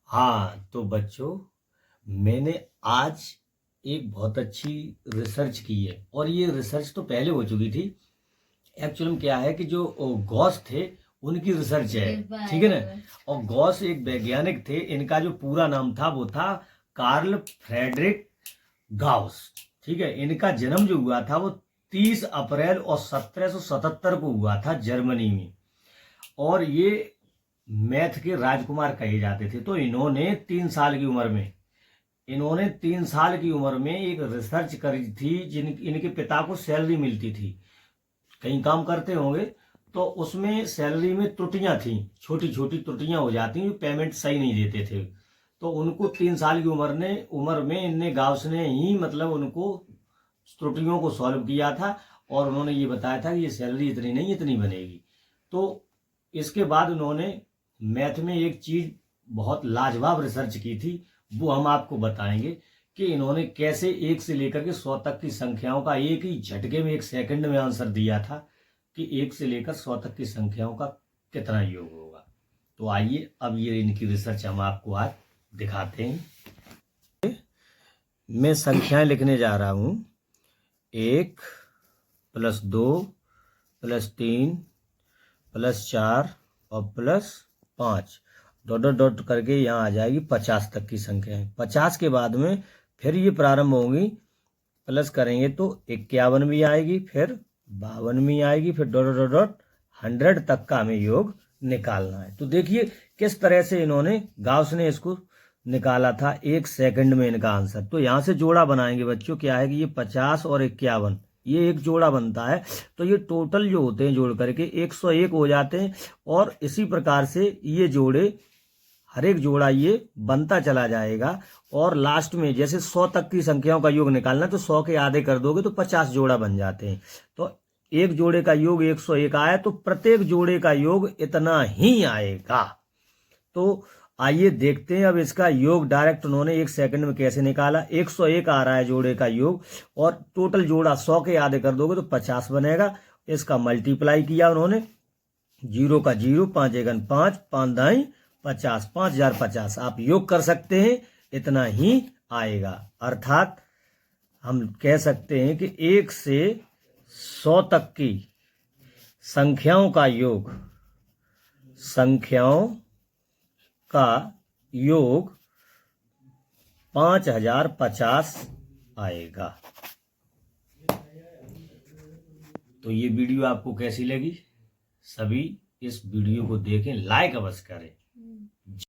हाँ तो बच्चों, मैंने आज एक बहुत अच्छी रिसर्च की है और ये रिसर्च तो पहले हो चुकी थी। एक्चुअल में क्या है कि जो गॉस थे उनकी रिसर्च है, ठीक है ना। और गॉस एक वैज्ञानिक थे, इनका जो पूरा नाम था वो था कार्ल फ्रेडरिक गाउस, ठीक है। इनका जन्म जो हुआ था वो 30 अप्रैल और 1777 को हुआ था जर्मनी में। और ये मैथ के राजकुमार कहे जाते थे। तो इन्होंने 3 साल की उम्र में एक रिसर्च करी थी, इनके पिता को सैलरी मिलती थी, कहीं काम करते होंगे, तो उसमें सैलरी में त्रुटियां थी, छोटी छोटी त्रुटियां हो जाती, पेमेंट सही नहीं देते थे। तो उनको 3 साल की उम्र में इनने गाउस ने ही मतलब उनको त्रुटियों को सॉल्व किया था। और उन्होंने ये बताया था कि ये सैलरी इतनी नहीं इतनी बनेगी। तो इसके बाद उन्होंने मैथ में एक चीज बहुत लाजवाब रिसर्च की थी, वो हम आपको बताएंगे कि इन्होंने कैसे 1 से लेकर के 100 तक की संख्याओं का एक ही झटके में 1 सेकंड में आंसर दिया था कि 1 से लेकर 100 तक की संख्याओं का कितना योग होगा। तो आइए अब ये इनकी रिसर्च हम आपको आज दिखाते हैं। मैं संख्याएं लिखने जा रहा हूं। 1 + 2 + 3 + 4 और +5 डॉट डॉट डॉट करके यहाँ आ जाएगी 50 तक की संख्या है। 50 के बाद में फिर ये प्रारंभ होंगी, प्लस करेंगे तो 51वीं आएगी, फिर 52वीं आएगी, फिर डॉट डॉट डॉट 100 तक का हमें योग निकालना है। तो देखिए किस तरह से इन्होंने गाउस ने इसको निकाला था 1 सेकंड में इनका आंसर। तो यहाँ से जोड़ा बनाएंगे बच्चों, क्या है कि ये 50 और 51 ये एक जोड़ा बनता है। तो ये टोटल जो होते हैं जोड़ करके 101 हो जाते हैं। और इसी प्रकार से ये जोड़े, हर एक जोड़ा ये बनता चला जाएगा। और लास्ट में जैसे 100 तक की संख्याओं का योग निकालना, तो 100 के आधे कर दोगे तो 50 जोड़ा बन जाते हैं। तो एक जोड़े का योग 101 आया, तो प्रत्येक जोड़े का योग इतना ही आएगा। तो आइए देखते हैं अब इसका योग डायरेक्ट उन्होंने 1 सेकंड में कैसे निकाला। 101 आ रहा है जोड़े का योग, और टोटल जोड़ा 100 के आधे कर दोगे तो 50 बनेगा। इसका मल्टीप्लाई किया उन्होंने, 0 का 0, 5 एकन 5, 5 दाई 50, 5050 आप योग कर सकते हैं, इतना ही आएगा। अर्थात हम कह सकते हैं कि 1 से 100 तक की संख्याओं का योग 5050 आएगा। तो ये वीडियो आपको कैसी लगी? सभी इस वीडियो को देखें, लाइक अवश्य करें।